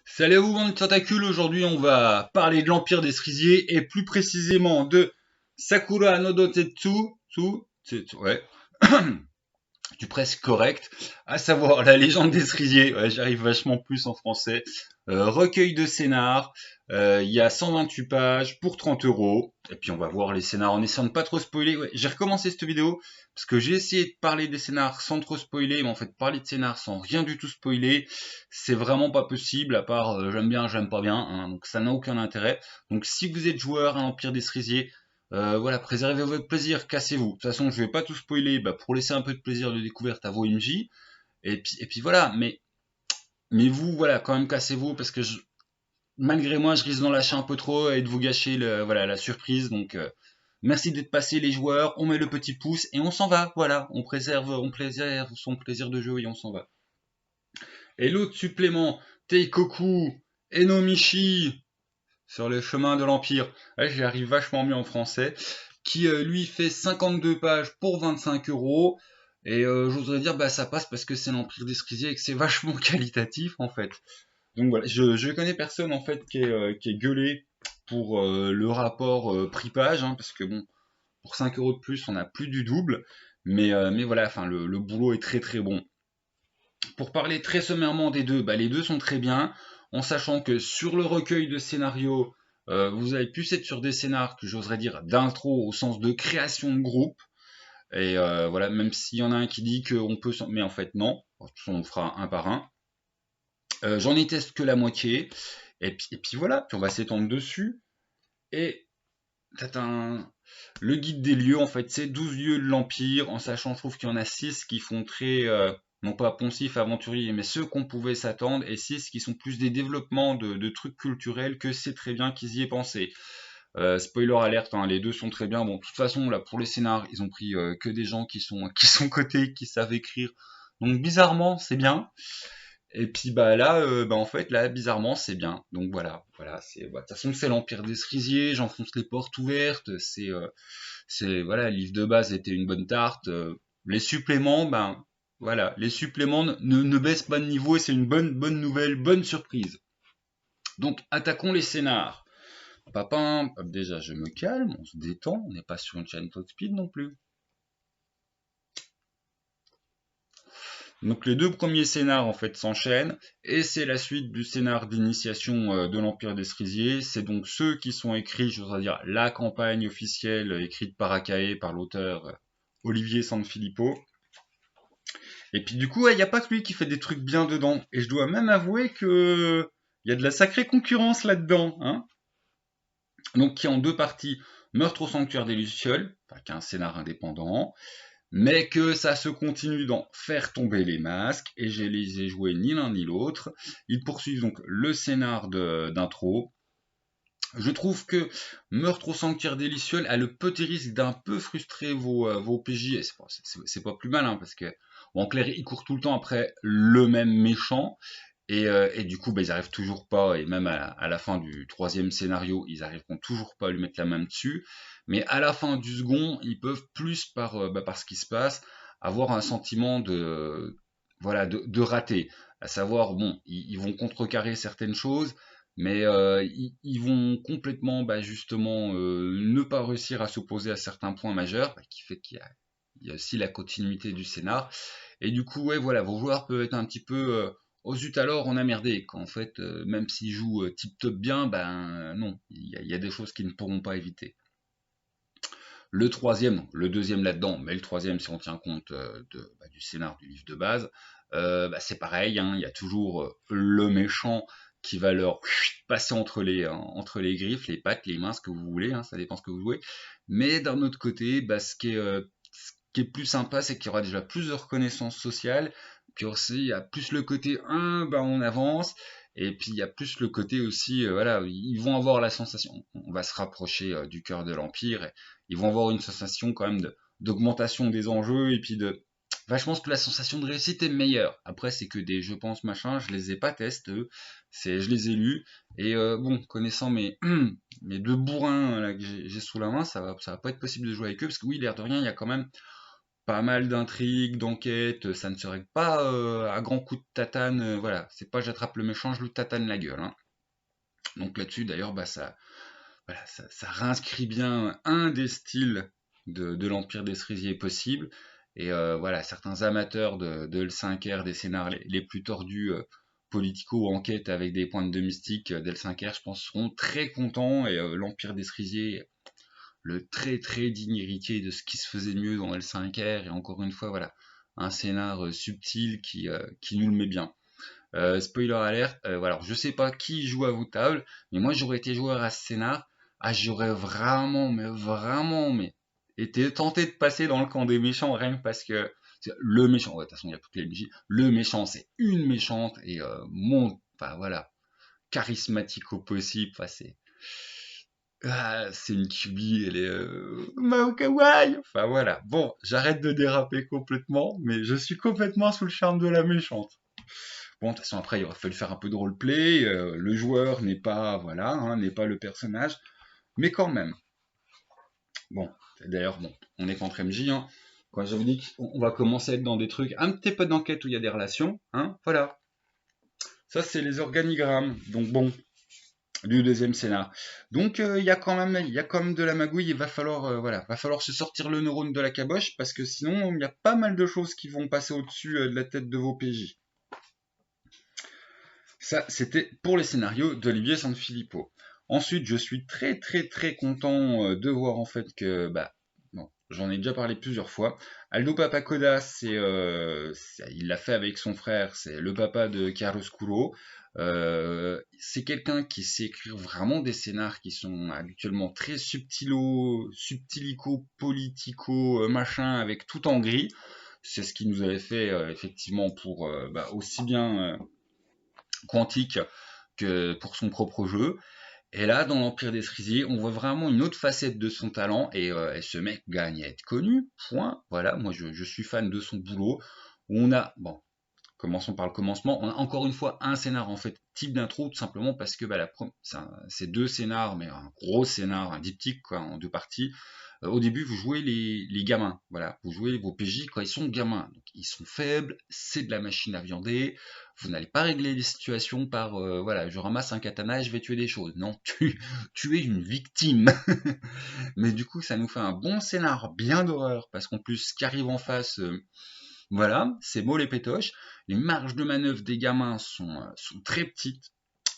Salut à vous, bande de tentacules. Aujourd'hui, on va parler de l'Empire des Cerisiers et plus précisément de Sakura no Dotetsu. Ouais, du presque correct, à savoir la légende des cerisiers. Ouais, j'arrive vachement plus en français. Recueil de scénar. Il y a 128 pages pour 30 euros. Et puis on va voir les scénars en essayant de pas trop spoiler. Ouais, j'ai recommencé cette vidéo parce que j'ai essayé de parler des scénars sans trop spoiler, mais en fait parler de scénars sans rien du tout spoiler, c'est vraiment pas possible. À part j'aime bien, j'aime pas bien, hein, donc ça n'a aucun intérêt. Donc si vous êtes joueur à l'Empire des Cerisiers, voilà, préservez votre plaisir, cassez-vous. De toute façon, je vais pas tout spoiler, pour laisser un peu de plaisir de découverte à vos MJ. Et puis voilà, mais vous, voilà, quand même cassez-vous parce que malgré moi, je risque d'en lâcher un peu trop et de vous gâcher voilà, la surprise. Donc, merci d'être passé les joueurs. On met le petit pouce et on s'en va. Voilà, on préserve son plaisir de jeu et on s'en va. Et l'autre supplément, Teikoku Enomichi sur le chemin de l'Empire. Ouais, j'y arrive vachement mieux en français. Qui lui fait 52 pages pour 25 euros. Et j'oserais dire, ça passe parce que c'est l'Empire des Cerisiers et que c'est vachement qualitatif en fait. Donc voilà, je connais personne en fait qui est gueulé pour le rapport prix-page, hein, parce que bon, pour 5 euros de plus, on a plus du double. Mais voilà, enfin le boulot est très très bon. Pour parler très sommairement des deux, les deux sont très bien, en sachant que sur le recueil de scénarios, vous avez pu être sur des scénars que j'oserais dire d'intro au sens de création de groupe. Et voilà, même s'il y en a un qui dit qu'on peut, mais en fait non, on fera un par un. J'en ai testé que la moitié, et puis voilà, puis on va s'étendre dessus. Et le guide des lieux, en fait, c'est 12 lieux de l'Empire, en sachant, je trouve qu'il y en a 6 qui font très, non pas poncif, aventurier, mais ceux qu'on pouvait s'attendre, et 6 qui sont plus des développements de trucs culturels, que c'est très bien qu'ils y aient pensé. Spoiler alerte, hein, les deux sont très bien. Bon, de toute façon, là, pour les scénars, ils ont pris que des gens qui sont cotés, qui savent écrire. Donc, bizarrement, c'est bien. Et puis là, en fait, là, bizarrement, c'est bien. Donc voilà, de toute façon, c'est l'Empire des Cerisiers, j'enfonce les portes ouvertes, voilà, le livre de base était une bonne tarte. Les suppléments, voilà, les suppléments ne baissent pas de niveau et c'est une bonne nouvelle, bonne surprise. Donc, attaquons les scénars. Papin, hop, déjà, je me calme, on se détend, on n'est pas sur une chaîne top speed non plus. Donc les deux premiers scénars en fait s'enchaînent et c'est la suite du scénar d'initiation de l'Empire des Cerisiers. C'est donc ceux qui sont écrits, je voudrais dire la campagne officielle écrite par Akae, par l'auteur Olivier Sanfilippo. Et puis du coup, il n'y a pas que lui qui fait des trucs bien dedans. Et je dois même avouer que il y a de la sacrée concurrence là-dedans, hein. Donc qui est en deux parties, Meurtre au sanctuaire des Lucioles, qui est un scénar indépendant, mais que ça se continue dans Faire tomber les masques, et je les ai joués ni l'un ni l'autre. Ils poursuivent donc le scénar d'intro. Je trouve que Meurtre au sanctuaire des Lucioles a le petit risque d'un peu frustrer vos PJ, et c'est pas plus mal, hein, parce que bon, en clair, ils courent tout le temps après le même méchant, et du coup, ils arrivent toujours pas, et même à la fin du troisième scénario, ils arriveront toujours pas à lui mettre la main dessus. Mais à la fin du second, ils peuvent plus par ce qui se passe, avoir un sentiment voilà, de raté. À savoir, bon, ils vont contrecarrer certaines choses, mais ils vont complètement, justement, ne pas réussir à s'opposer à certains points majeurs, qui fait qu'il y a aussi la continuité du scénar. Et du coup, ouais, voilà, vos joueurs peuvent être un petit peu oh zut alors, on a merdé. Qu'en fait, même s'ils jouent tip top bien, non, il y a des choses qu'ils ne pourront pas éviter. Le troisième, le deuxième là-dedans, mais le troisième si on tient compte du scénar du livre de base, c'est pareil, hein, il y a toujours le méchant qui va leur passer entre les griffes, les pattes, les mains, ce que vous voulez, hein, ça dépend ce que vous jouez. Mais d'un autre côté, ce qui est plus sympa, c'est qu'il y aura déjà plus de reconnaissance sociale, puis aussi il y a plus le côté on avance, et puis il y a plus le côté aussi, voilà, ils vont avoir la sensation, on va se rapprocher du cœur de l'Empire, ils vont avoir une sensation quand même d'augmentation des enjeux, et puis je pense que la sensation de réussite est meilleure. Après, c'est que des je pense machin, je les ai pas testés, je les ai lus, et bon, connaissant mes deux bourrins là, que j'ai sous la main, ça va pas être possible de jouer avec eux, parce que oui, l'air de rien, il y a quand même pas mal d'intrigues, d'enquêtes, ça ne serait pas à grands coups de tatane, voilà, c'est pas j'attrape le méchant, je lui tatane la gueule, hein. Donc là-dessus, d'ailleurs, bah voilà, ça réinscrit bien un des styles de l'Empire des Cerisiers possible. Et voilà, certains amateurs de L5R, des scénars les plus tordus, politico-enquête avec des pointes de mystique d'L5R, je pense, seront très contents. Et l'Empire des Cerisiers, le très très digne héritier de ce qui se faisait mieux dans L5R, et encore une fois, voilà, un scénar subtil qui nous le met bien. Spoiler alert, voilà, je sais pas qui joue à vos tables, mais moi j'aurais été joueur à ce scénar, ah j'aurais vraiment, mais été tenté de passer dans le camp des méchants, rien que parce que le méchant, ouais, de toute façon il y a toutes les MJ, le méchant c'est une méchante, et enfin voilà, charismatique au possible, enfin c'est une Kyuubi, elle est Mao Kawaii. Enfin voilà, bon, j'arrête de déraper complètement, mais je suis complètement sous le charme de la méchante. Bon, de toute façon, après, il aurait fallu faire un peu de roleplay. Le joueur n'est pas, voilà, hein, n'est pas le personnage, mais quand même. Bon, d'ailleurs, bon, on est contre MJ, hein. Quand je vous dis qu'on va commencer à être dans des trucs, un petit peu d'enquête où il y a des relations, hein, voilà. Ça, c'est les organigrammes. Donc bon, du deuxième scénar. Donc il y a quand même de la magouille. Il va falloir, voilà, va falloir se sortir le neurone de la caboche parce que sinon, il y a pas mal de choses qui vont passer au-dessus de la tête de vos PJ. Ça, c'était pour les scénarios d'Olivier Sanfilippo. Ensuite, je suis très très très content de voir en fait que, bah, bon, j'en ai déjà parlé plusieurs fois. Aldo Papacoda, il l'a fait avec son frère, c'est le papa de Chiaroscuro. C'est quelqu'un qui sait écrire vraiment des scénars qui sont habituellement très subtilico, politico, machin, avec tout en gris. C'est ce qu'il nous avait fait effectivement pour bah, aussi bien Quantique que pour son propre jeu. Et là, dans l'Empire des Cerisiers, on voit vraiment une autre facette de son talent, et ce mec gagne à être connu, point. Voilà, moi je suis fan de son boulot. On a, bon, commençons par le commencement, on a encore une fois un scénar en fait, type d'intro, tout simplement parce que bah, c'est deux scénars, mais un gros scénar, un diptyque, quoi, en deux parties. Au début, vous jouez les gamins, voilà, vous jouez vos PJ quand ils sont gamins, donc ils sont faibles, c'est de la machine à viander, vous n'allez pas régler les situations par, voilà, je ramasse un katana et je vais tuer des choses, non, tu es une victime. Mais du coup, ça nous fait un bon scénar, bien d'horreur, parce qu'en plus, ce qui arrive en face, voilà, c'est mots les pétoches, les marges de manœuvre des gamins sont très petites,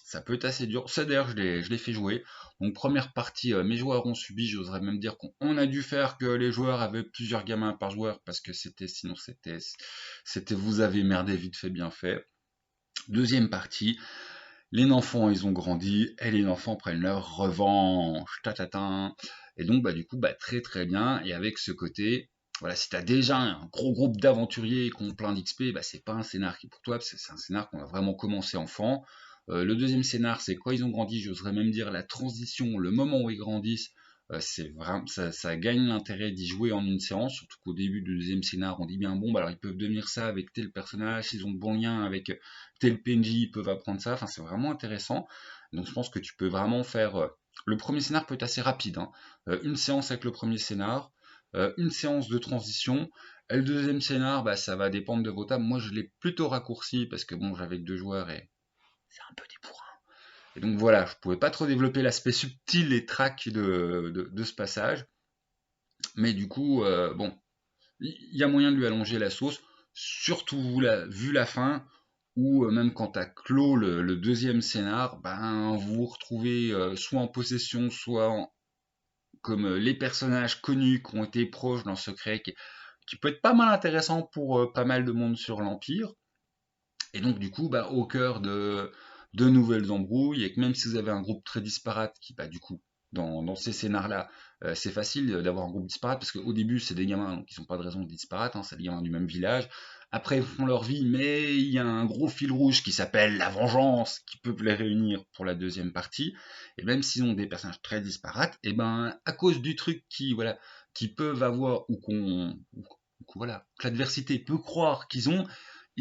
ça peut être assez dur. Ça d'ailleurs, je l'ai fait jouer. Donc première partie, mes joueurs ont subi, j'oserais même dire qu'on a dû faire que les joueurs avaient plusieurs gamins par joueur, parce que sinon c'était vous avez merdé vite fait, bien fait. Deuxième partie, les enfants ils ont grandi, et les enfants prennent leur revanche, tatatin. Et donc bah du coup, bah très très bien, et avec ce côté, voilà, si t'as déjà un gros groupe d'aventuriers qui ont plein d'XP, bah c'est pas un scénar qui est pour toi, parce que c'est un scénar qu'on a vraiment commencé enfant. Le deuxième scénar, c'est quand ils ont grandi, j'oserais même dire la transition, le moment où ils grandissent, c'est vraiment, ça gagne l'intérêt d'y jouer en une séance, surtout qu'au début du deuxième scénar, on dit bien bon, bah alors ils peuvent devenir ça avec tel personnage, s'ils ont de bons liens avec tel PNJ, ils peuvent apprendre ça, enfin c'est vraiment intéressant. Donc je pense que tu peux vraiment faire. Le premier scénar peut être assez rapide, hein. Une séance avec le premier scénar, une séance de transition. Et le deuxième scénar, bah, ça va dépendre de vos tables. Moi, je l'ai plutôt raccourci parce que bon, j'avais que deux joueurs et c'est un peu des bourrins. Et donc voilà, je pouvais pas trop développer l'aspect subtil et track de ce passage. Mais du coup, bon, il y a moyen de lui allonger la sauce, surtout vu la fin, où même quand tu as clos le deuxième scénar, ben, vous vous retrouvez soit en possession, soit comme les personnages connus qui ont été proches dans Secret, qui peut être pas mal intéressant pour pas mal de monde sur l'Empire. Et donc du coup, bah, au cœur de nouvelles embrouilles, et que même si vous avez un groupe très disparate, qui bah, du coup, dans ces scénars-là, c'est facile d'avoir un groupe disparate, parce qu'au début, c'est des gamins, donc ils n'ont pas de raison de disparates, hein, c'est des gamins du même village. Après, ils font leur vie, mais il y a un gros fil rouge qui s'appelle la vengeance, qui peut les réunir pour la deuxième partie. Et même s'ils ont des personnages très disparates, et ben, à cause du truc voilà, qui peuvent avoir, voilà, que l'adversité peut croire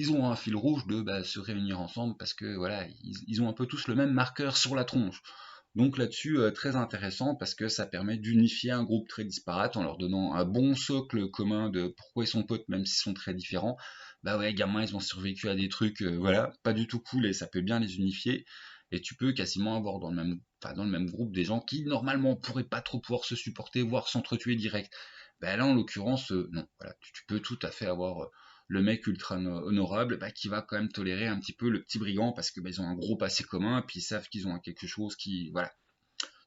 ils ont un fil rouge de bah, se réunir ensemble parce que voilà, ils ont un peu tous le même marqueur sur la tronche. Donc là-dessus, très intéressant parce que ça permet d'unifier un groupe très disparate en leur donnant un bon socle commun de pourquoi ils sont potes même s'ils sont très différents. Bah ouais, gamins, ils ont survécu à des trucs, voilà, pas du tout cool et ça peut bien les unifier. Et tu peux quasiment avoir dans le même groupe des gens qui normalement pourraient pas trop pouvoir se supporter, voire s'entretuer direct. Ben là, en l'occurrence, non. Voilà, tu peux tout à fait avoir le mec ultra honorable qui va quand même tolérer un petit peu le petit brigand parce que ils ont un gros passé commun, puis ils savent qu'ils ont quelque chose qui, voilà.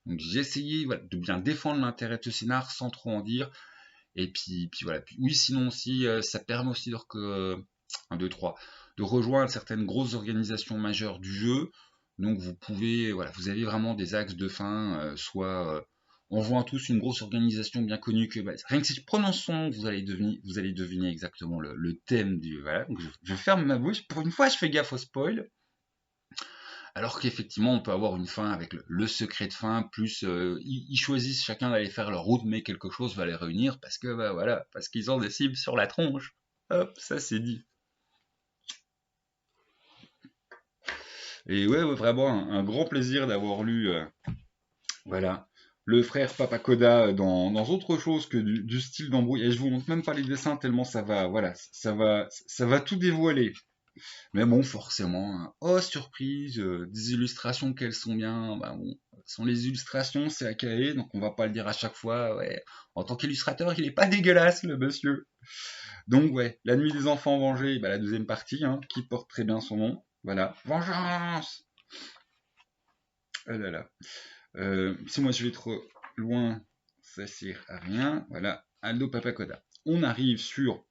Donc j'ai essayé de bien défendre l'intérêt de ce scénar sans trop en dire. Et puis voilà. Puis, oui, sinon aussi, ça permet aussi 1, 2, 3, de rejoindre certaines grosses organisations majeures du jeu. Donc vous pouvez, voilà, vous avez vraiment des axes de fin, soit on rejoint tous une grosse organisation bien connue que rien que si je prononce son nom, vous allez deviner exactement le thème du. Voilà, donc je ferme ma bouche. Pour une fois, je fais gaffe au spoil. Alors qu'effectivement, on peut avoir une fin avec le secret de fin, plus ils choisissent chacun d'aller faire leur route, mais quelque chose va les réunir parce que voilà, parce qu'ils ont des cibles sur la tronche. Hop, ça c'est dit. Et ouais, vraiment un grand plaisir d'avoir lu, voilà, le frère Papacoda dans autre chose que du style d'embrouille. Et je vous montre même pas les dessins tellement ça va, voilà, ça va tout dévoiler. Mais bon, forcément, hein. Oh surprise, des illustrations qu'elles sont bien, bah bon, sont les illustrations, c'est AKE, donc on va pas le dire à chaque fois, ouais. En tant qu'illustrateur, il est pas dégueulasse, le monsieur. Donc ouais, La Nuit des Enfants Vengés, la deuxième partie, hein, qui porte très bien son nom. Voilà, vengeance. Oh là là. Si moi je vais trop loin, ça sert à rien. Voilà, Aldo Papacoda. On arrive sur,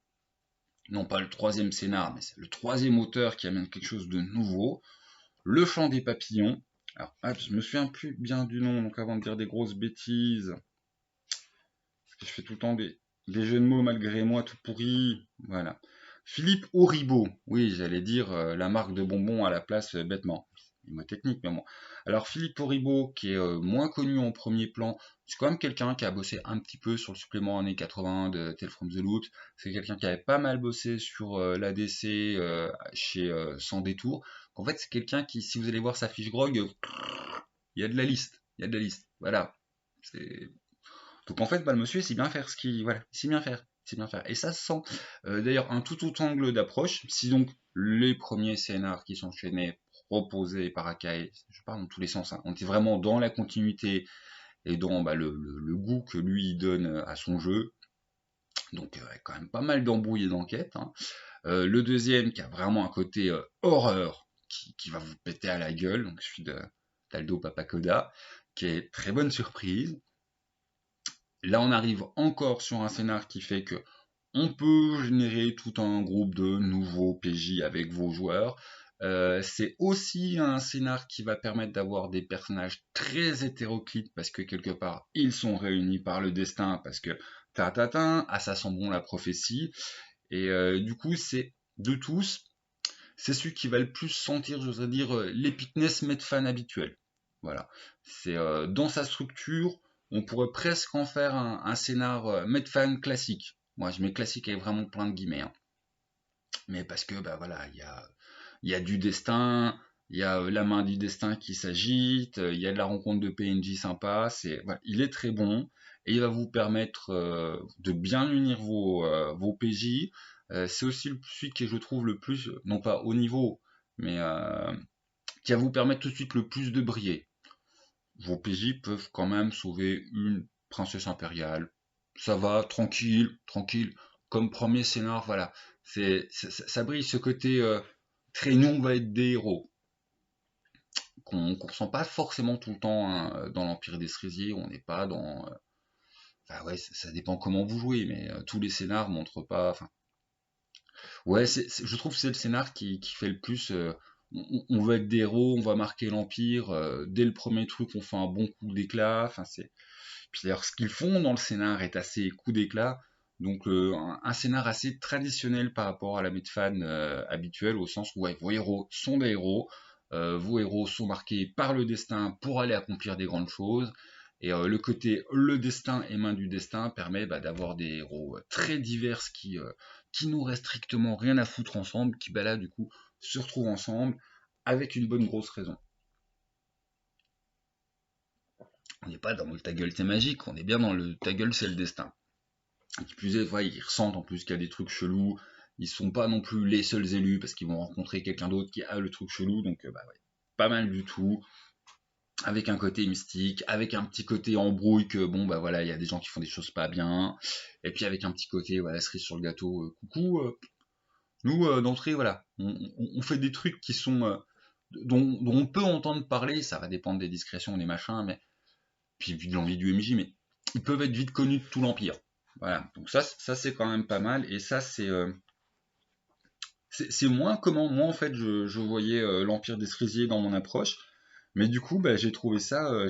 non pas le troisième scénar, mais c'est le troisième auteur qui amène quelque chose de nouveau. Le Chant des Papillons. Alors, je me souviens plus bien du nom, donc avant de dire des grosses bêtises, parce que je fais tout le temps des jeux de mots malgré moi tout pourris. Voilà. Philippe Auribeau. Oui, j'allais dire la marque de bonbons à la place bêtement. Les mots techniques, mais bon. Alors Philippe Auribeau, qui est moins connu en premier plan, c'est quand même quelqu'un qui a bossé un petit peu sur le supplément années 80 de Tales from the Loop. C'est quelqu'un qui avait pas mal bossé sur l'ADC chez Sans Détour. En fait, c'est quelqu'un qui, si vous allez voir sa fiche grog, il y a de la liste. Il y a de la liste. Voilà. Donc en fait, le monsieur sait bien faire ce qu'il. Voilà, il sait bien faire. Il sait bien faire. Et ça se sent. D'ailleurs, un tout autre angle d'approche. Si donc les premiers scénars qui s'enchaînaient proposés par Akai, je parle dans tous les sens, hein, on était vraiment dans la continuité et dans le goût que lui donne à son jeu. Donc quand même pas mal d'embrouilles et d'enquêtes. Hein. Le deuxième qui a vraiment un côté horreur qui va vous péter à la gueule. Donc celui de Taldo Papacoda, qui est très bonne surprise. Là, on arrive encore sur un scénar qui fait que on peut générer tout un groupe de nouveaux PJ avec vos joueurs. C'est aussi un scénar qui va permettre d'avoir des personnages très hétéroclites parce que quelque part ils sont réunis par le destin parce que à ça sent bon la prophétie et du coup c'est de tous c'est celui qui va le plus sentir, j'oserais dire, l'épicness Medfan habituel. Voilà. C'est dans sa structure, on pourrait presque en faire un scénar Medfan classique. Moi, je mets classique avec vraiment plein de guillemets. Hein. Mais parce que, voilà, il y a du destin, il y a la main du destin qui s'agite, il y a de la rencontre de PNJ sympa. Voilà, il est très bon et il va vous permettre de bien unir vos PJ. C'est aussi celui que je trouve le plus, non pas au niveau, mais qui va vous permettre tout de suite le plus de briller. Vos PJ peuvent quand même sauver une princesse impériale. Ça va, tranquille, tranquille. Comme premier scénar, voilà. Ça brille ce côté très nous, on va être des héros. Qu'on ressent pas forcément tout le temps hein, dans l'Empire des Cerisiers. On n'est pas dans. Enfin, ouais, ça dépend comment vous jouez, mais tous les scénars montrent pas. Enfin, ouais, je trouve que c'est le scénar qui fait le plus. On va être des héros, on va marquer l'Empire. Dès le premier truc, on fait un bon coup d'éclat. Enfin, c'est. Puis d'ailleurs, ce qu'ils font dans le scénar est assez coup d'éclat. Donc, un scénar assez traditionnel par rapport à la Medfan habituelle, au sens où ouais, vos héros sont des héros. Vos héros sont marqués par le destin pour aller accomplir des grandes choses. Et le côté le destin et main du destin permet d'avoir des héros très divers qui n'auraient strictement rien à foutre ensemble, qui là du coup se retrouvent ensemble avec une bonne grosse raison. On n'est pas dans le ta gueule c'est magique, on est bien dans le ta gueule c'est le destin. Et qui plus est, ouais, ils ressentent en plus qu'il y a des trucs chelous. Ils sont pas non plus les seuls élus parce qu'ils vont rencontrer quelqu'un d'autre qui a le truc chelou. Donc, bah ouais, pas mal du tout. Avec un côté mystique, avec un petit côté embrouille que bon, bah voilà, il y a des gens qui font des choses pas bien. Et puis avec un petit côté, voilà, cerise sur le gâteau, coucou. Nous, d'entrée, voilà, on fait des trucs qui sont dont on peut entendre parler. Ça va dépendre des discrétions, des machins, mais puis vu de l'envie du MJ, mais ils peuvent être vite connus de tout l'Empire. Voilà, donc ça c'est quand même pas mal, et ça c'est moins comment moi en fait je voyais l'Empire des Cerisiers dans mon approche, mais du coup bah, j'ai trouvé ça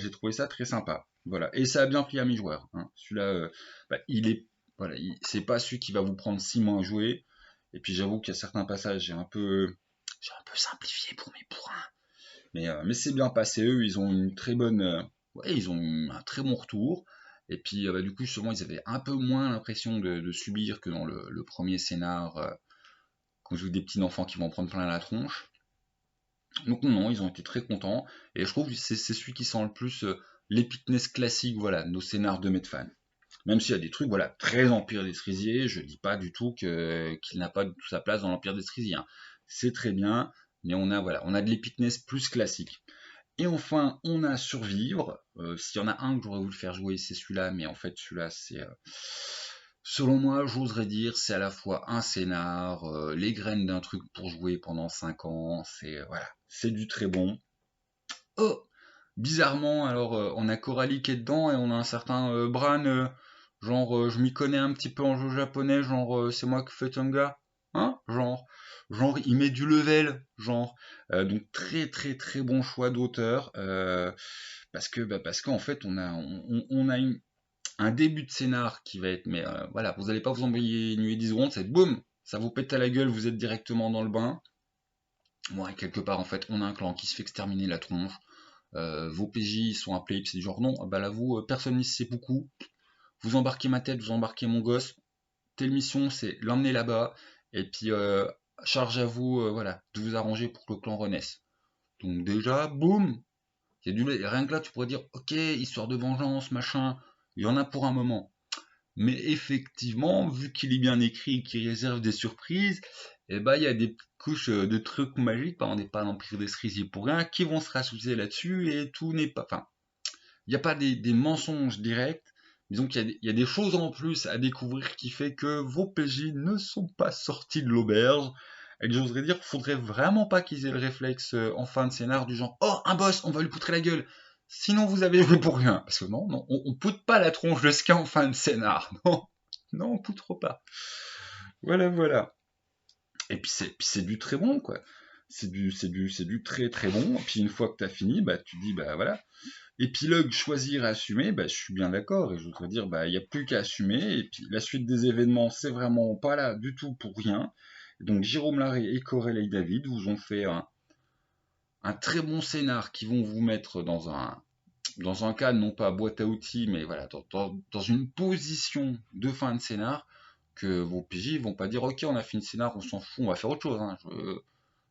très sympa. Voilà, et ça a bien pris à mes joueurs. Hein. Celui-là, bah, il est voilà, c'est pas celui qui va vous prendre 6 mois à jouer. Et puis j'avoue qu'il y a certains passages j'ai un peu simplifié pour mes bourrins. Mais c'est bien passé, eux, ils ont une très bonne, ouais, ils ont eu un très bon retour. Et puis, bah, du coup, justement, ils avaient un peu moins l'impression de subir que dans le premier scénar, quand je joue des petits enfants qui vont en prendre plein la tronche. Donc non, ils ont été très contents. Et je trouve que c'est celui qui sent le plus l'épicness classique, voilà, de nos scénars de Medfan. Même s'il y a des trucs, voilà, très Empire des Cerisiers, je dis pas du tout qu'il n'a pas du tout sa place dans l'Empire des Cerisiers. Hein. C'est très bien, mais voilà, on a de l'épicness plus classique. Et enfin, on a Survivre. S'il y en a un que j'aurais voulu faire jouer, c'est celui-là, mais en fait, celui-là, c'est. Selon moi, j'oserais dire, c'est à la fois un scénar, les graines d'un truc pour jouer pendant 5 ans, voilà, c'est du très bon. Oh, bizarrement, alors on a Coralie qui est dedans et on a un certain Bran, genre je m'y connais un petit peu en jeu japonais, genre c'est moi qui fais Tonga, hein, genre il met du level, genre. Donc très très très bon choix d'auteur, parce qu'en fait on a un début de scénar qui va être, mais voilà, vous allez pas vous envoyer nuit 10 secondes, c'est boum, ça vous pète à la gueule, vous êtes directement dans le bain. Moi, quelque part, en fait, on a un clan qui se fait exterminer la tronche. Vos PJ sont appelés, c'est du genre non, bah là vous, personne n'y sait beaucoup. Vous embarquez ma tête, vous embarquez mon gosse. Telle mission, c'est l'emmener là-bas. Et puis, charge à vous, voilà, de vous arranger pour que le clan renaisse. Donc déjà, boum, rien que là, tu pourrais dire, ok, histoire de vengeance, machin, il y en a pour un moment. Mais effectivement, vu qu'il est bien écrit et qu'il réserve des surprises, eh ben, il y a des couches de trucs magiques, on n'est pas l'Empire des Cerisiers pour rien, qui vont se rajouter là-dessus et tout n'est pas. Enfin, il n'y a pas des mensonges directs, disons qu'il y a des choses en plus à découvrir qui fait que vos PJ ne sont pas sortis de l'auberge. Et que j'oserais dire, faudrait vraiment pas qu'ils aient le réflexe en fin de scénar du genre oh un boss, on va lui poutrer la gueule. Sinon vous avez joué pour rien. Parce que non, on poutre pas la tronche de Ska en fin de scénar. Non, non, on poutre pas. Voilà, voilà. Et puis c'est du très bon, quoi. C'est du très très bon. Et puis une fois que t'as fini, bah tu dis bah voilà. Épilogue choisir et assumer, bah je suis bien d'accord. Et je voudrais dire bah il n'y a plus qu'à assumer. Et puis la suite des événements, c'est vraiment pas là du tout pour rien. Donc Jérôme Larrey et Corelli David vous ont fait un très bon scénar qui vont vous mettre dans un cas, non pas boîte à outils, mais voilà, dans une position de fin de scénar que vos PJ vont pas dire ok on a fini le scénar, on s'en fout, on va faire autre chose. Hein.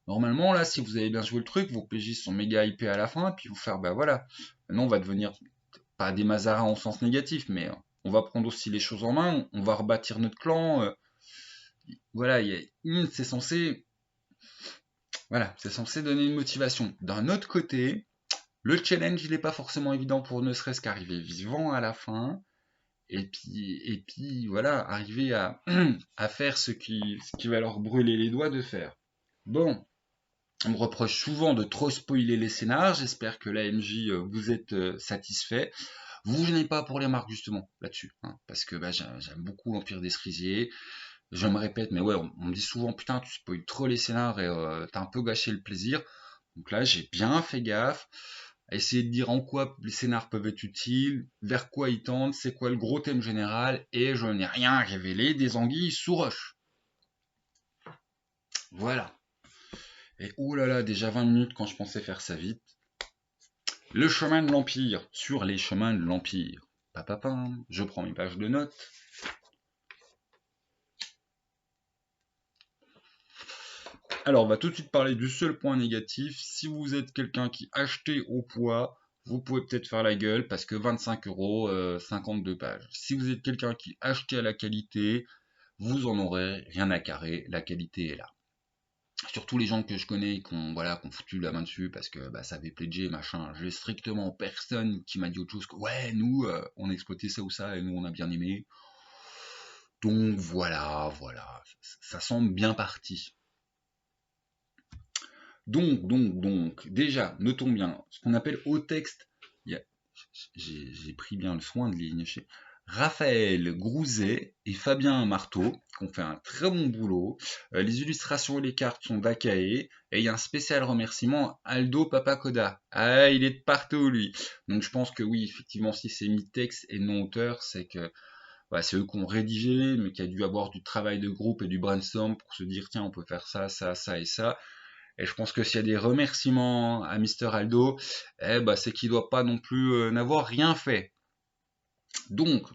Normalement là, si vous avez bien joué le truc, vos PJ sont méga hypés à la fin, puis vous faire bah voilà, maintenant on va devenir pas des mazarins au sens négatif, mais on va prendre aussi les choses en main, on va rebâtir notre clan. Voilà, c'est censé, voilà, c'est censé donner une motivation. D'un autre côté, le challenge il n'est pas forcément évident pour ne serait-ce qu'arriver vivant à la fin. Et puis voilà, arriver à faire ce qui va leur brûler les doigts de faire. Bon, on me reproche souvent de trop spoiler les scénars, j'espère que l'AMJ vous êtes satisfait. Vous gênez pas pour les marques justement là-dessus, hein, parce que bah, j'aime beaucoup l'Empire des Cerisiers. Je me répète, mais ouais, on me dit souvent putain tu spoil trop les scénars et t'as un peu gâché le plaisir. Donc là j'ai bien fait gaffe à essayer de dire en quoi les scénars peuvent être utiles, vers quoi ils tendent, c'est quoi le gros thème général, et je n'ai rien révélé des anguilles sous roche. Voilà. Et oh là là, déjà 20 minutes quand je pensais faire ça vite. Le chemin de l'Empire, sur les chemins de l'Empire. Papapam, je prends mes pages de notes. Alors, on va tout de suite parler du seul point négatif. Si vous êtes quelqu'un qui achetait au poids, vous pouvez peut-être faire la gueule parce que 25 €, 52 pages. Si vous êtes quelqu'un qui achetait à la qualité, vous en aurez rien à carrer, la qualité est là. Surtout les gens que je connais qui ont, voilà, qui ont foutu la main dessus parce que bah, ça avait pledgé, machin. J'ai strictement personne qui m'a dit autre chose que ouais, nous, on a exploité ça ou ça et nous on a bien aimé. Donc voilà, ça semble bien parti. Donc, déjà, notons bien, ce qu'on appelle au texte, j'ai pris bien le soin de les nicher. Raphaël Grouzet et Fabien Marteau, qui ont fait un très bon boulot. Les illustrations et les cartes sont d'Akae. Et il y a un spécial remerciement à Aldo Papacoda. Ah, il est de partout, lui. Donc je pense que oui, effectivement, si c'est mi-texte et non auteur, c'est que ouais, c'est eux qui ont rédigé, mais qui a dû avoir du travail de groupe et du brainstorm pour se dire, tiens, on peut faire ça, ça, ça et ça. Et je pense que s'il y a des remerciements à Mister Aldo, c'est qu'il doit pas non plus n'avoir rien fait. Donc,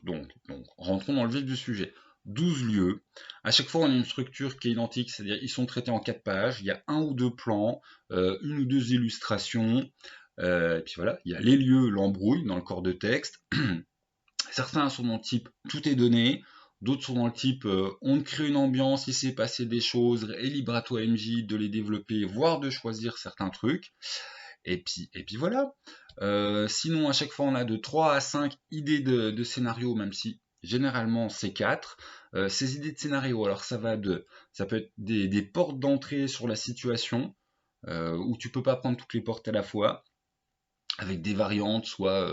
rentrons dans le vif du sujet. 12 lieux. À chaque fois, on a une structure qui est identique, c'est-à-dire ils sont traités en 4 pages. Il y a un ou deux plans, une ou deux illustrations. Et puis voilà, il y a les lieux, l'embrouille dans le corps de texte. Certains sont dans le type tout est donné. D'autres sont dans le type on crée une ambiance, il s'est passé des choses, et libre à toi MJ de les développer, voire de choisir certains trucs. Et puis voilà. Sinon, à chaque fois, on a de 3 à 5 idées de scénario, même si généralement c'est 4. Ces idées de scénario, alors ça peut être des portes d'entrée sur la situation, où tu peux pas prendre toutes les portes à la fois, avec des variantes, soit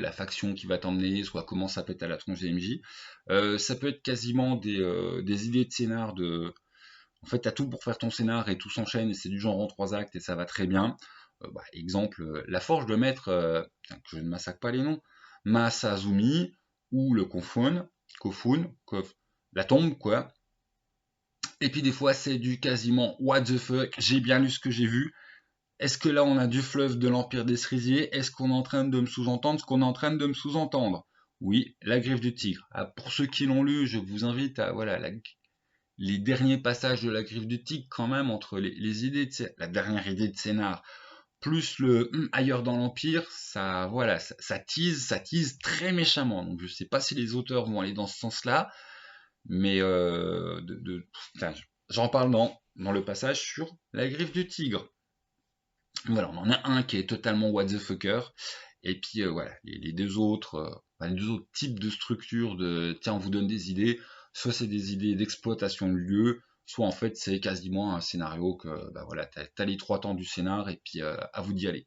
la faction qui va t'emmener, soit comment ça pète à la tronche des MJ. Ça peut être quasiment des idées de scénar de... En fait, t'as tout pour faire ton scénar et tout s'enchaîne et c'est du genre en 3 actes et ça va très bien. Exemple, la forge de maître, que je ne massacre pas les noms, Masazumi ou le Kofun, la tombe quoi. Et puis des fois c'est du quasiment what the fuck, j'ai bien lu ce que j'ai vu. Est-ce que là on a du fleuve de l'Empire des Cerisiers? Est-ce qu'on est en train de me sous-entendre ce qu'on est en train de me sous-entendre? Oui, la griffe du tigre. Ah, pour ceux qui l'ont lu, je vous invite à voilà les derniers passages de la griffe du tigre quand même entre les idées de la dernière idée de scénar plus le ailleurs dans l'Empire, ça, voilà, ça tease très méchamment. Donc je sais pas si les auteurs vont aller dans ce sens-là, mais j'en parle dans le passage sur la griffe du tigre. Voilà, on en a un qui est totalement what the fucker, et puis voilà, les deux autres types de structures de tiens, on vous donne des idées, soit c'est des idées d'exploitation de lieu, soit en fait c'est quasiment un scénario que bah voilà, t'as les 3 temps du scénar et puis à vous d'y aller.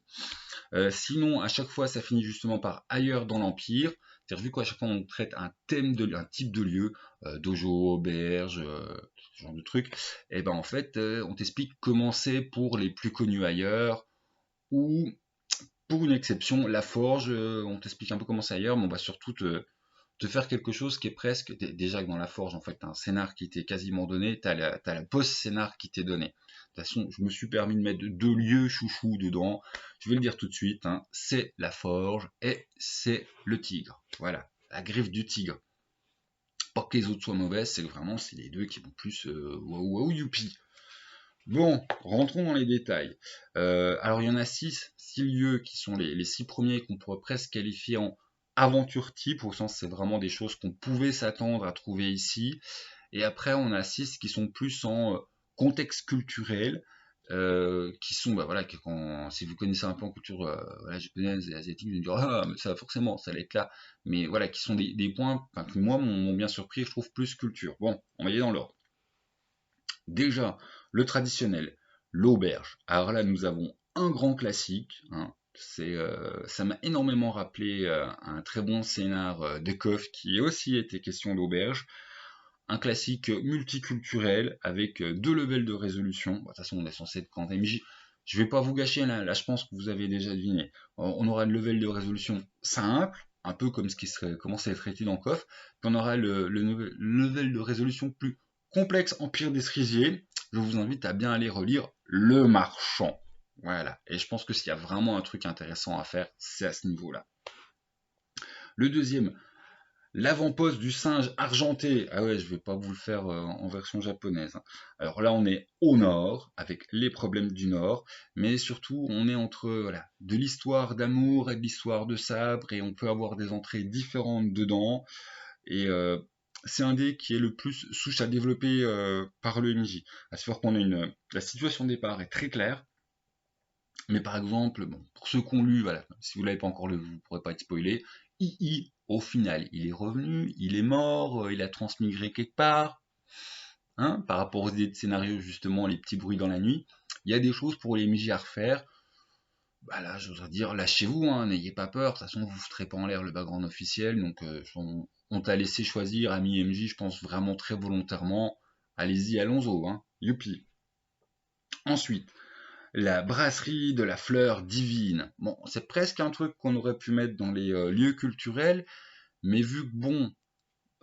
Sinon, à chaque fois, ça finit justement par ailleurs dans l'Empire. C'est-à-dire, vu qu'à chaque fois on traite un type de lieu, dojo, auberge, ce genre de truc, et ben en fait, on t'explique comment c'est pour les plus connus ailleurs, ou pour une exception, la forge, on t'explique un peu comment c'est ailleurs, mais on va surtout te faire quelque chose qui est presque, déjà que dans la forge, en fait, t'as un scénar qui t'est quasiment donné, t'as la post-scénar qui t'est donné. De toute façon, je me suis permis de mettre 2 lieux chouchou dedans. Je vais le dire tout de suite, hein, c'est la forge et c'est le tigre. Voilà, la griffe du tigre. Pas que les autres soient mauvaises, c'est que vraiment, c'est les deux qui vont plus waouh youpi. Bon, rentrons dans les détails. Alors, il y en a 6 lieux qui sont les 6 premiers qu'on pourrait presque qualifier en aventure type, au sens c'est vraiment des choses qu'on pouvait s'attendre à trouver ici. Et après, on a 6 qui sont plus en contexte culturel, qui sont, bah voilà, si vous connaissez un peu en culture voilà, japonaise et asiatique, vous allez me dire, ah, mais ça forcément, ça allait être là. Mais voilà, qui sont des points que moi m'ont bien surpris, je trouve plus culture. Bon, on va y aller dans l'ordre. Déjà, le traditionnel, l'auberge. Alors là, nous avons un grand classique. Hein. Ça m'a énormément rappelé un très bon scénar de Koff qui aussi était question d'auberge. Un classique multiculturel avec 2 levels de résolution. De toute façon, on est censé être quand MJ. Je vais pas vous gâcher là, je pense que vous avez déjà deviné. On aura le level de résolution simple, un peu comme ce qui serait commencé à être traité dans KOF. Puis on aura le level de résolution plus complexe Empire des Cerisiers. Je vous invite à bien aller relire Le Marchand. Voilà. Et je pense que s'il y a vraiment un truc intéressant à faire, c'est à ce niveau-là. Le deuxième, L'avant-poste du singe argenté. Ah ouais, je vais pas vous le faire en version japonaise, hein. Alors là, on est au nord, avec les problèmes du nord, mais surtout, on est entre voilà, de l'histoire d'amour et de l'histoire de sabre, et on peut avoir des entrées différentes dedans. Et c'est un dé qui est le plus souche à développer par le MJ. À savoir qu'on a la situation de départ est très claire. Mais par exemple, bon, pour ceux qui ont lu, voilà, si vous l'avez pas encore lu, vous ne pourrez pas être spoilé. II, au final, il est revenu, il est mort, il a transmigré quelque part, hein, par rapport aux idées de scénario, justement, les petits bruits dans la nuit. Il y a des choses pour les MJ à refaire. Bah là, je voudrais dire, lâchez-vous, hein, n'ayez pas peur. De toute façon, vous ne foutrez pas en l'air le background officiel. Donc, on t'a laissé choisir, ami MJ, je pense vraiment très volontairement. Allez-y, allons-y, hein. Youpi. Ensuite, la brasserie de la fleur divine. Bon, c'est presque un truc qu'on aurait pu mettre dans les lieux culturels, mais vu que bon,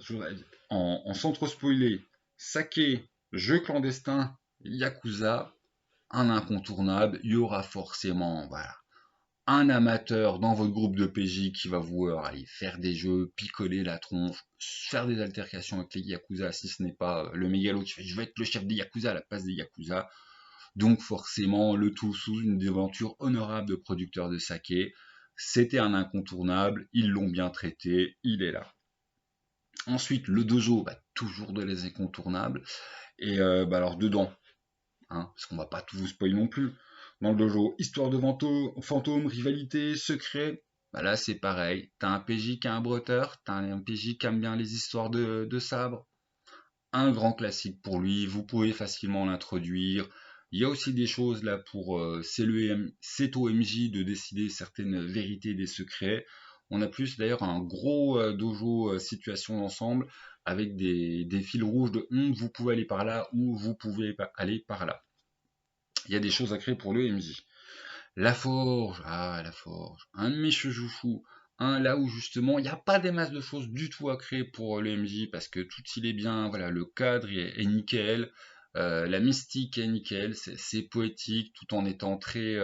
sans trop spoiler, saké, jeu clandestin, yakuza, un incontournable, il y aura forcément, voilà, un amateur dans votre groupe de PJ qui va vouloir aller faire des jeux, picoler la tronche, faire des altercations avec les yakuza, si ce n'est pas le mégalo qui fait je vais être le chef des yakuza à la place des yakuza. Donc forcément, le tout sous une aventure honorable de producteur de saké. C'était un incontournable, ils l'ont bien traité, il est là. Ensuite, le dojo, bah, toujours de les incontournables. Et bah, alors dedans, hein, parce qu'on va pas tout vous spoiler non plus. Dans le dojo, histoire de fantôme, rivalité, secret. Bah là, c'est pareil. T'as un PJ qui a un bretteur, t'as un PJ qui aime bien les histoires de sabre. Un grand classique pour lui, vous pouvez facilement l'introduire. Il y a aussi des choses là pour c'est au MJ de décider certaines vérités des secrets. On a plus d'ailleurs un gros dojo situation d'ensemble avec des fils rouges de vous pouvez aller par là ou vous pouvez aller par là. Il y a des choses à créer pour le MJ. La forge, ah la forge, un de mes chouchous, un là où justement il n'y a pas des masses de choses du tout à créer pour le MJ parce que tout il est bien, voilà, le cadre est nickel, la mystique est nickel, c'est poétique tout en étant très,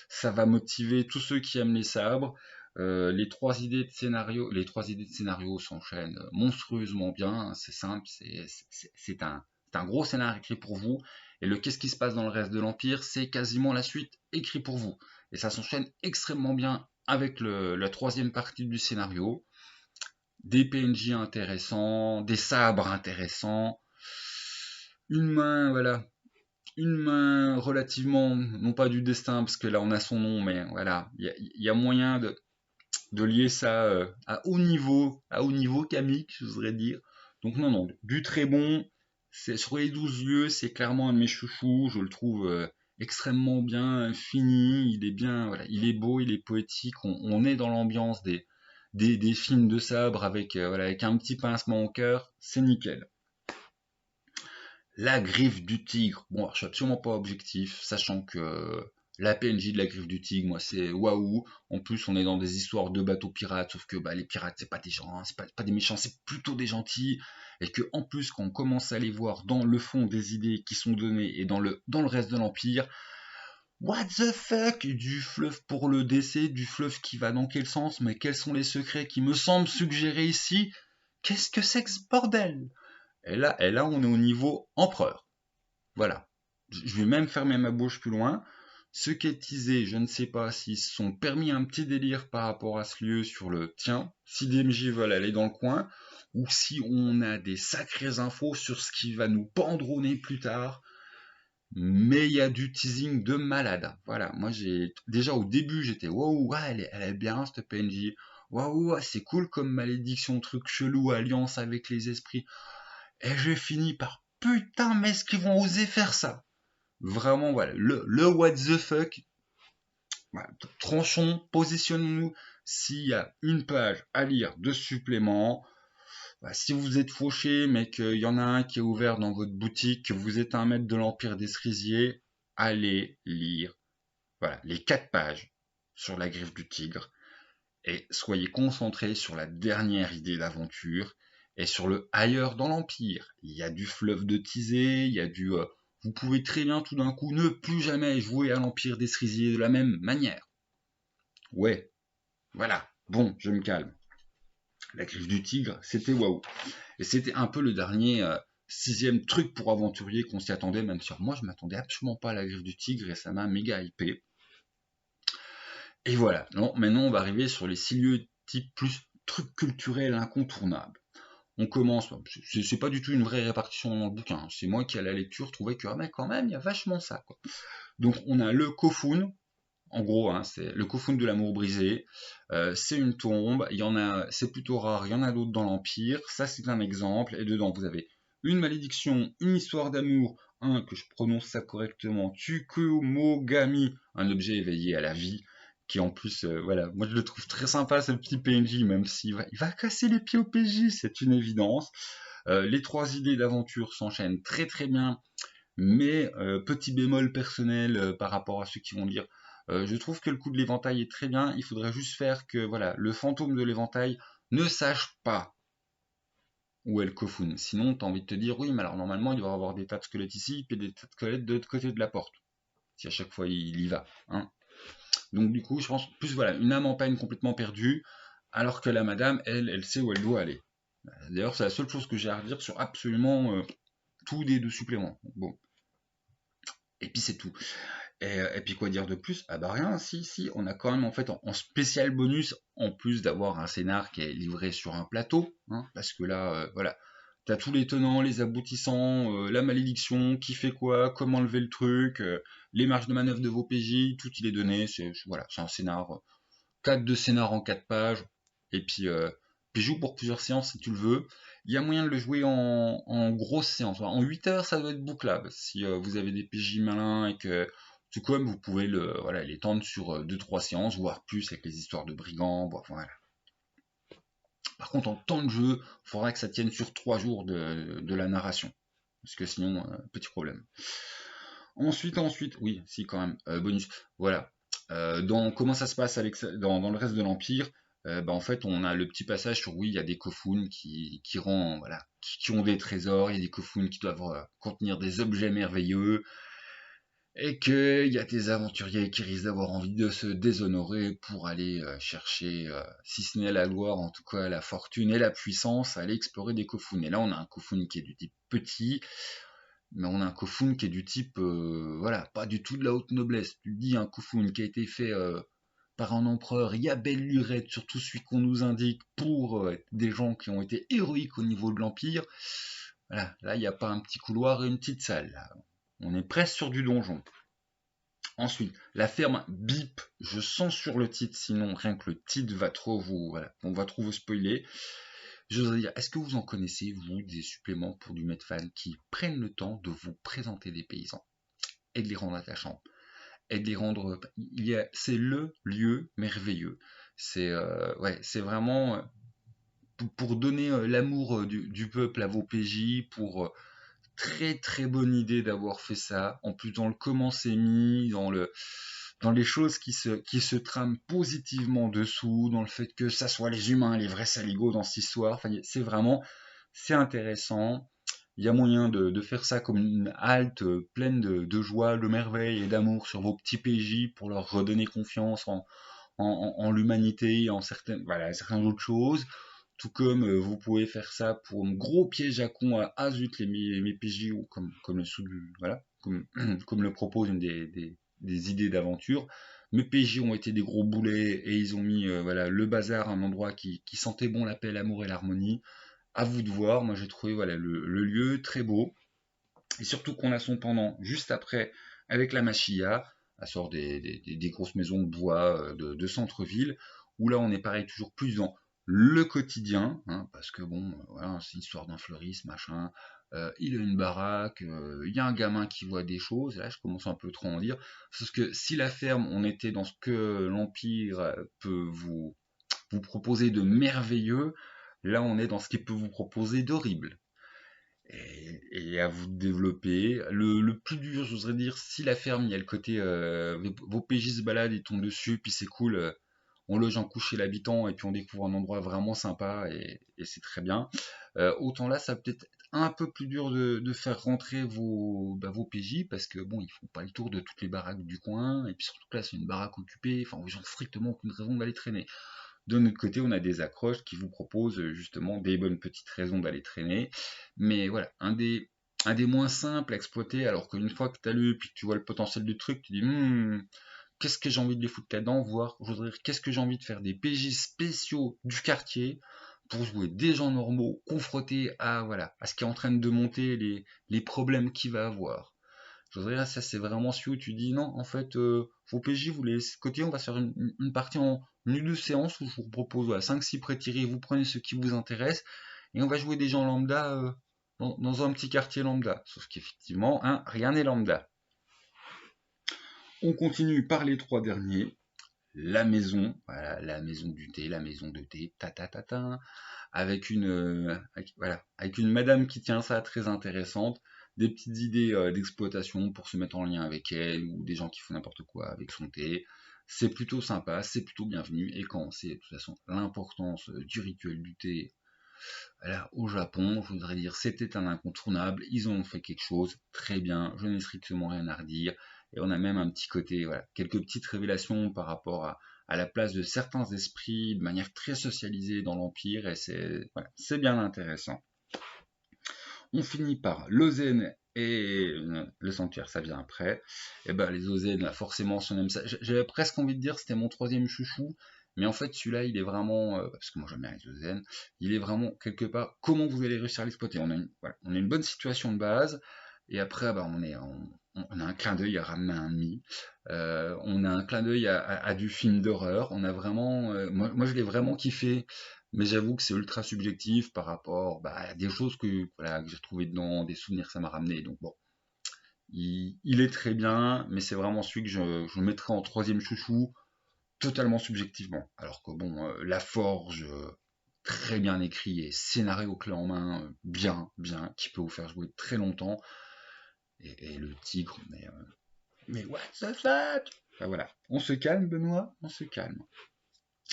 ça va motiver tous ceux qui aiment les sabres. Les trois idées de scénario s'enchaînent monstrueusement bien, hein, c'est simple, c'est un gros scénario écrit pour vous. Et le qu'est-ce qui se passe dans le reste de l'Empire, c'est quasiment la suite écrit pour vous. Et ça s'enchaîne extrêmement bien avec la troisième partie du scénario. Des PNJ intéressants, des sabres intéressants, une main, voilà, une main relativement, non pas du destin, parce que là on a son nom, mais voilà, il y a moyen de lier ça à haut niveau kamique, je voudrais dire. Donc non, non, du très bon. C'est sur les 12 lieux, c'est clairement un de mes chouchous. Je le trouve extrêmement bien fini. Il est bien, voilà, il est beau, il est poétique. On est dans l'ambiance des films de sabre avec, voilà, avec un petit pincement au cœur. C'est nickel. La griffe du tigre. Bon, alors, je suis absolument pas objectif, sachant que la PNJ de la griffe du tigre, moi, c'est waouh. En plus, on est dans des histoires de bateaux pirates, sauf que bah, les pirates, c'est pas des gens, hein, c'est pas des méchants, c'est plutôt des gentils. Et que en plus, quand on commence à les voir dans le fond des idées qui sont données et dans le reste de l'Empire, what the fuck du fleuve pour le décès, du fleuve qui va dans quel sens, mais quels sont les secrets qui me semblent suggérer ici? Qu'est-ce que c'est que ce bordel? Et là, on est au niveau empereur. Voilà. Je vais même fermer ma bouche plus loin. Ce qui est teasé, je ne sais pas s'ils se sont permis un petit délire par rapport à ce lieu sur le tiens, si des MJ veulent aller dans le coin, ou si on a des sacrées infos sur ce qui va nous pendronner plus tard. Mais il y a du teasing de malade. Voilà, moi j'ai déjà au début j'étais waouh, ouais, elle est bien cette PNJ. Waouh, c'est cool comme malédiction, truc chelou, alliance avec les esprits. Et j'ai fini par putain, mais est-ce qu'ils vont oser faire ça? Vraiment, voilà, le what the fuck. Voilà, tranchons, positionnons-nous. S'il y a une page à lire de supplément, bah, si vous êtes fauché, mais qu'il y en a un qui est ouvert dans votre boutique, que vous êtes un maître de l'Empire des Cerisiers, allez lire voilà, les 4 pages sur la griffe du tigre et soyez concentrés sur la dernière idée d'aventure et sur le ailleurs dans l'Empire. Il y a du fleuve de Tizé, il y a du... vous pouvez très bien tout d'un coup ne plus jamais jouer à l'Empire des Cerisiers de la même manière. Ouais, voilà, bon, je me calme. La griffe du tigre, c'était waouh. Et c'était un peu le dernier 6e truc pour aventurier qu'on s'y attendait, même si moi je m'attendais absolument pas à la griffe du tigre et ça m'a méga hypé. Et voilà, non, maintenant on va arriver sur les 6 lieux type plus trucs culturels incontournables. On commence, c'est pas du tout une vraie répartition dans le bouquin, hein. C'est moi qui à la lecture trouvais que mais quand même il y a vachement ça, quoi. Donc on a le Kofun, en gros, hein, c'est le Kofun de l'amour brisé. C'est une tombe, il y en a, c'est plutôt rare, il y en a d'autres dans l'Empire. Ça c'est un exemple, et dedans vous avez une malédiction, une histoire d'amour, que je prononce ça correctement, Tsukumogami, un objet éveillé à la vie, qui en plus, voilà, moi je le trouve très sympa ce petit PNJ, même il va casser les pieds au PJ, c'est une évidence. Les 3 idées d'aventure s'enchaînent très très bien, mais petit bémol personnel par rapport à ceux qui vont lire, je trouve que le coup de l'éventail est très bien. Il faudrait juste faire que voilà, le fantôme de l'éventail ne sache pas où est le Kofun. Sinon, tu as envie de te dire oui, mais alors normalement, il doit y avoir des tas de squelettes ici et des tas de squelettes de l'autre côté de la porte. Si à chaque fois il y va, hein. Donc du coup, je pense plus voilà, une âme en peine complètement perdue, alors que la madame, elle sait où elle doit aller. D'ailleurs, c'est la seule chose que j'ai à redire sur absolument tous des 2 suppléments. Bon, et puis c'est tout. Et puis quoi dire de plus? Ah bah rien, si, on a quand même en fait en spécial bonus, en plus d'avoir un scénar qui est livré sur un plateau, hein, parce que là, voilà, t'as tous les tenants, les aboutissants, la malédiction, qui fait quoi, comment lever le truc, les marges de manœuvre de vos PJ, tout il est donné, voilà, c'est un scénar, 4 de scénar en 4 pages, et puis joue pour plusieurs séances si tu le veux. Il y a moyen de le jouer en grosse séance. En 8 heures, ça doit être bouclable. Si vous avez des PJ malins et que tout comme vous pouvez voilà, l'étendre sur 2-3 séances, voire plus avec les histoires de brigands. Voilà. Par contre, en temps de jeu, il faudra que ça tienne sur 3 jours de la narration. Parce que sinon, petit problème. Ensuite, oui, si quand même, bonus. Voilà. Comment ça se passe dans le reste de l'Empire, en fait, on a le petit passage sur oui, il y a des Kofun voilà, qui ont des trésors, il y a des Kofun qui doivent contenir des objets merveilleux, et qu'il y a des aventuriers qui risquent d'avoir envie de se déshonorer pour aller chercher, si ce n'est la gloire, en tout cas la fortune et la puissance, aller explorer des Kofun. Et là, on a un Kofun qui est du type petit, mais on a un Kofun qui est du type, voilà, pas du tout de la haute noblesse. Tu te dis, un Kofun qui a été fait par un empereur, il y a belle lurette, surtout celui qu'on nous indique, pour des gens qui ont été héroïques au niveau de l'Empire. Voilà, là, il n'y a pas un petit couloir et une petite salle. Là. On est presque sur du donjon. Ensuite, la ferme Bip, je sens sur le titre, sinon rien que le titre va trop voilà, on va trop vous spoiler. Je voudrais dire, est-ce que vous en connaissez, vous, des suppléments pour du Medfan qui prennent le temps de vous présenter des paysans et de les rendre attachants et de les rendre. C'est le lieu merveilleux. C'est vraiment pour donner l'amour du peuple à vos PJ, pour très très bonne idée d'avoir fait ça. En plus, dans le comment c'est mis, dans les choses qui se trament positivement dessous, dans le fait que ça soit les humains, les vrais saligots dans cette histoire. Enfin, c'est intéressant. Il y a moyen de faire ça comme une halte pleine de joie, de merveille et d'amour sur vos petits PJ pour leur redonner confiance en l'humanité, certaines autres choses. Tout comme vous pouvez faire ça pour un gros piège à con à zut mes PJ, ou comme le voilà, comme le propose une des idées d'aventure. Mes PJ ont été des gros boulets et ils ont mis voilà, le bazar à un endroit qui sentait bon la paix, l'amour et l'harmonie. À vous de voir, moi j'ai trouvé voilà, le lieu très beau. Et surtout qu'on a son pendant juste après avec la Machia, elle sort des grosses maisons de bois de centre-ville, où là on est pareil toujours plus dans le quotidien, hein, parce que bon, voilà, c'est une histoire d'un fleuriste, machin, il a une baraque, il y a un gamin qui voit des choses, et là je commence un peu trop à en dire, parce que si la ferme, on était dans ce que l'Empire peut vous proposer de merveilleux, là on est dans ce qu'il peut vous proposer d'horrible. Et à vous de développer. Le plus dur, je voudrais dire, si la ferme, il y a le côté vos PJ se baladent, ils tombent dessus, puis c'est cool, on loge un coup chez l'habitant et puis on découvre un endroit vraiment sympa et c'est très bien. Autant là, ça peut être un peu plus dur de faire rentrer vos PJ parce que bon, ils font pas le tour de toutes les baraques du coin et puis surtout que là, c'est une baraque occupée, enfin, ils ont strictement aucune raison d'aller traîner. De notre côté, on a des accroches qui vous proposent justement des bonnes petites raisons d'aller traîner. Mais voilà, un des moins simples à exploiter, alors qu'une fois que tu as lu, puis que tu vois le potentiel du truc, tu dis, qu'est-ce que j'ai envie de les foutre là-dedans, voire, je voudrais dire, qu'est-ce que j'ai envie de faire des PJ spéciaux du quartier pour jouer des gens normaux confrontés à, voilà, à ce qui est en train de monter, les problèmes qu'il va avoir. Je voudrais dire, ça c'est vraiment celui où tu dis, non, en fait, vos PJ, vous les laissez de côté, on va faire une partie en une ou deux séances où je vous propose voilà, 5-6 pré-tirés, vous prenez ce qui vous intéresse, et on va jouer des gens lambda dans un petit quartier lambda. Sauf qu'effectivement, hein, rien n'est lambda. On continue par les trois derniers. La maison, voilà, la maison du thé, la maison de thé, avec avec une madame qui tient ça très intéressante, des petites idées d'exploitation pour se mettre en lien avec elle, ou des gens qui font n'importe quoi avec son thé. C'est plutôt sympa, c'est plutôt bienvenu, et quand on sait de toute façon l'importance du rituel du thé voilà, au Japon, je voudrais dire, c'était un incontournable, ils ont fait quelque chose, très bien, je n'ai strictement rien à redire, et on a même un petit côté, voilà, quelques petites révélations par rapport à la place de certains esprits de manière très socialisée dans l'Empire, et c'est voilà, c'est bien intéressant. On finit par l'Ozen et le sanctuaire, ça vient après. Et ben les Ozen, là, forcément, on aime ça. J'avais presque envie de dire c'était mon troisième chouchou, mais en fait celui-là, il est vraiment, parce que moi j'aime bien les Ozen, il est vraiment quelque part comment vous allez réussir à l'exploiter. On a une bonne situation de base, et après, bah, on a un clin d'œil à Ranma 1,5. On a un clin d'œil à du film d'horreur. On a vraiment, moi je l'ai vraiment kiffé. Mais j'avoue que c'est ultra subjectif par rapport bah, à des choses voilà, que j'ai retrouvées dedans, des souvenirs que ça m'a ramené. Donc bon, il est très bien, mais c'est vraiment celui que je mettrais en troisième chouchou, totalement subjectivement. Alors que bon, La Forge, très bien écrit et scénario clé en main, bien, qui peut vous faire jouer très longtemps. Et le tigre, mais what the fuck. Enfin, voilà, on se calme Benoît, on se calme.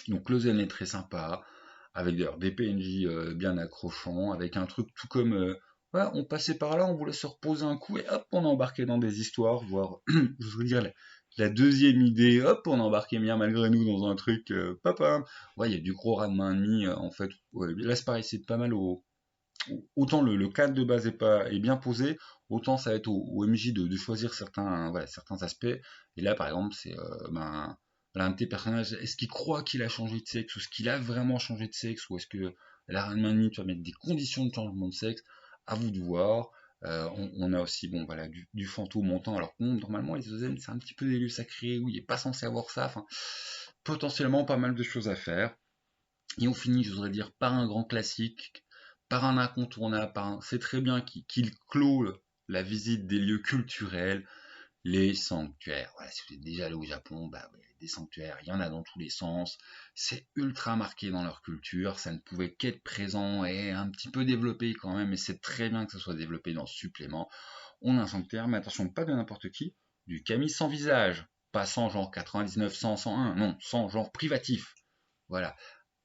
Donc Lausanne est très sympa, avec d'ailleurs des PNJ bien accrochants, avec un truc tout comme ouais, on passait par là, on voulait se reposer un coup et hop, on embarquait dans des histoires, voire je veux dire la deuxième idée, hop, on embarquait bien malgré nous dans un truc papa. Ouais, il y a du gros raz de main demi en fait. Ouais, là c'est pareil, c'est pas mal autant le cadre de base est bien posé, autant ça va être au MJ de choisir certains aspects. Et là, par exemple, c'est voilà, un de tes personnages, est-ce qu'il croit qu'il a changé de sexe, ou est-ce qu'il a vraiment changé de sexe, ou est-ce que la reine Mani, tu vas mettre des conditions de changement de sexe, à vous de voir. On a aussi bon voilà du fantôme montant, alors que normalement les Ozen c'est un petit peu des lieux sacrés où il n'est pas censé avoir ça, enfin potentiellement pas mal de choses à faire. Et on finit, je voudrais dire, par un grand classique, par un incontournable, c'est très bien qu'il clôt la visite des lieux culturels, les sanctuaires. Voilà, si vous êtes déjà allé au Japon, bah, des sanctuaires, il y en a dans tous les sens. C'est ultra marqué dans leur culture, ça ne pouvait qu'être présent et un petit peu développé quand même, et c'est très bien que ça soit développé dans ce supplément. On a un sanctuaire, mais attention, pas de n'importe qui, du Kami sans visage, pas sans genre 99, 100, 101, non, sans genre privatif. Voilà,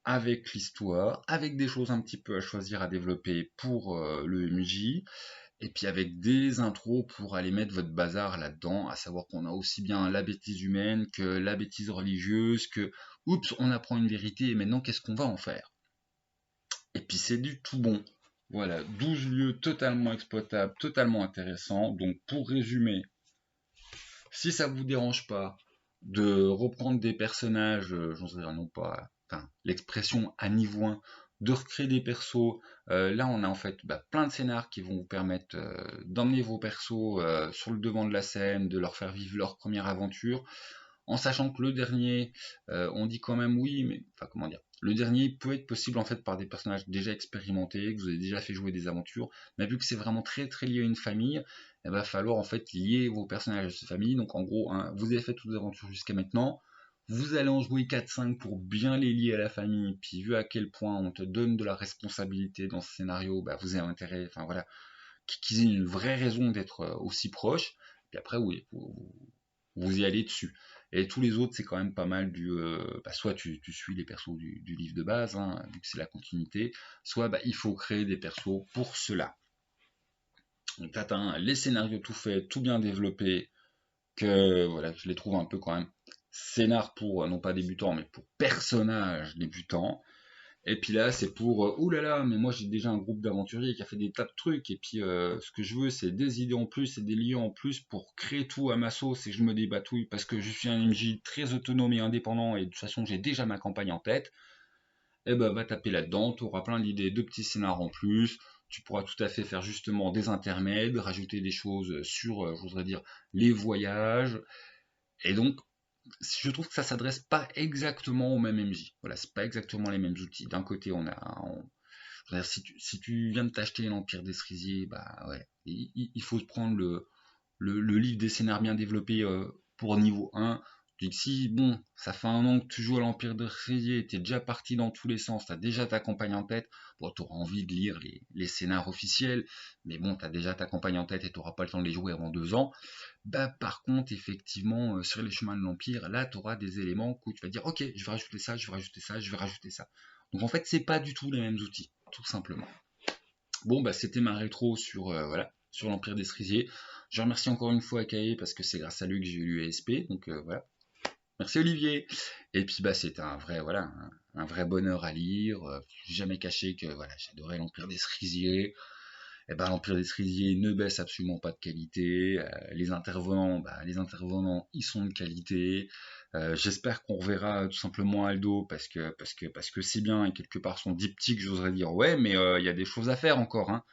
avec l'histoire, avec des choses un petit peu à choisir à développer pour le MJ, et puis avec des intros pour aller mettre votre bazar là-dedans, à savoir qu'on a aussi bien la bêtise humaine que la bêtise religieuse, que oups, on apprend une vérité et maintenant qu'est-ce qu'on va en faire? Et puis c'est du tout bon. Voilà, 12 lieux totalement exploitables, totalement intéressants. Donc pour résumer, si ça vous dérange pas de reprendre des personnages, j'en sais non pas, enfin, l'expression à niveau 1, de recréer des persos, là on a en fait plein de scénars qui vont vous permettre d'emmener vos persos sur le devant de la scène, de leur faire vivre leur première aventure, en sachant que le dernier, on dit quand même oui, mais enfin comment dire, le dernier peut être possible en fait par des personnages déjà expérimentés, que vous avez déjà fait jouer des aventures, mais vu que c'est vraiment très très lié à une famille, il va falloir en fait lier vos personnages à cette famille. Donc en gros, hein, vous avez fait toutes les aventures jusqu'à maintenant, vous allez en jouer 4-5 pour bien les lier à la famille, puis vu à quel point on te donne de la responsabilité dans ce scénario, vous avez intérêt, enfin voilà, qu'ils aient une vraie raison d'être aussi proches, puis après oui, vous y allez dessus. Et tous les autres, c'est quand même pas mal soit tu suis les persos du livre de base, hein, vu que c'est la continuité, soit il faut créer des persos pour cela. Donc t'as les scénarios tout faits, tout bien développés, que voilà, je les trouve un peu quand même scénar pour, non pas débutants, mais pour personnages débutants. Et puis là, c'est pour, ouh là là, mais moi j'ai déjà un groupe d'aventuriers qui a fait des tas de trucs, et puis ce que je veux, c'est des idées en plus et des lieux en plus pour créer tout à ma sauce, et je me débatouille, parce que je suis un MJ très autonome et indépendant, et de toute façon j'ai déjà ma campagne en tête. Et ben va taper là-dedans, tu auras plein d'idées de petits scénars en plus, tu pourras tout à fait faire justement des intermèdes, rajouter des choses sur, je voudrais dire, les voyages, et donc je trouve que ça s'adresse pas exactement au même MJ. Voilà, c'est pas exactement les mêmes outils. D'un côté, je veux dire, si tu viens de t'acheter l'Empire des Cerisiers, bah ouais, il faut prendre le livre des scénars bien développés pour niveau 1. Tu dis que si, bon, ça fait un an que tu joues à l'Empire des Cerisiers, t'es déjà parti dans tous les sens, t'as déjà ta campagne en tête, bon, t'auras envie de lire les scénars officiels, mais bon, t'as déjà ta campagne en tête et t'auras pas le temps de les jouer avant 2 ans. Bah, par contre, effectivement, sur les chemins de l'Empire, là, tu auras des éléments où tu vas dire, ok, je vais rajouter ça, je vais rajouter ça, je vais rajouter ça. Donc en fait, c'est pas du tout les mêmes outils, tout simplement. Bon, bah, c'était ma rétro sur, voilà, sur l'Empire des Cerisiers. Je remercie encore une fois Akae parce que c'est grâce à lui que j'ai eu l'ESP, donc voilà. Merci Olivier. Et puis bah c'était un vrai voilà un vrai bonheur à lire. J'ai jamais caché que voilà j'adorais l'Empire des Cerisiers. Et ben l'Empire des Cerisiers ne baisse absolument pas de qualité. Les intervenants, ils sont de qualité. J'espère qu'on reverra tout simplement Aldo parce que c'est bien et quelque part son diptyque, j'oserais dire ouais, mais il y a des choses à faire encore. Hein.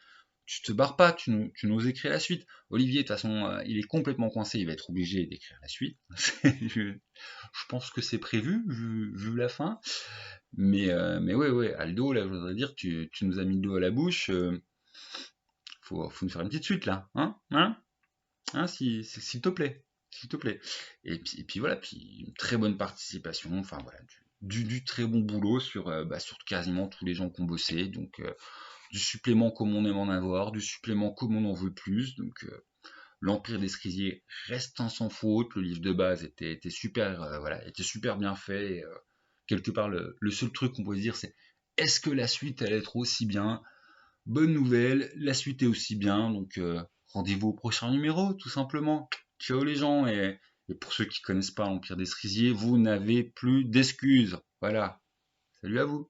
Tu te barres pas, tu nous écris la suite. Olivier, de toute façon, il est complètement coincé, il va être obligé d'écrire la suite. Je pense que c'est prévu, vu la fin. Mais ouais, ouais, Aldo, là, je voudrais dire, tu nous as mis le doigt à la bouche. Faut nous faire une petite suite là, hein, s'il te plaît, s'il te plaît. Et puis voilà, puis une très bonne participation, enfin voilà, du très bon boulot sur quasiment tous les gens qui ont bossé, donc du supplément comme on aime en avoir, du supplément comme on en veut plus, donc l'Empire des Cerisiers reste sans faute, le livre de base était super, voilà, était super bien fait, et, quelque part le seul truc qu'on peut se dire c'est est-ce que la suite allait être aussi bien? Bonne nouvelle, la suite est aussi bien, donc rendez-vous au prochain numéro, tout simplement. Ciao les gens, et pour ceux qui connaissent pas l'Empire des Cerisiers, vous n'avez plus d'excuses. Voilà. Salut à vous.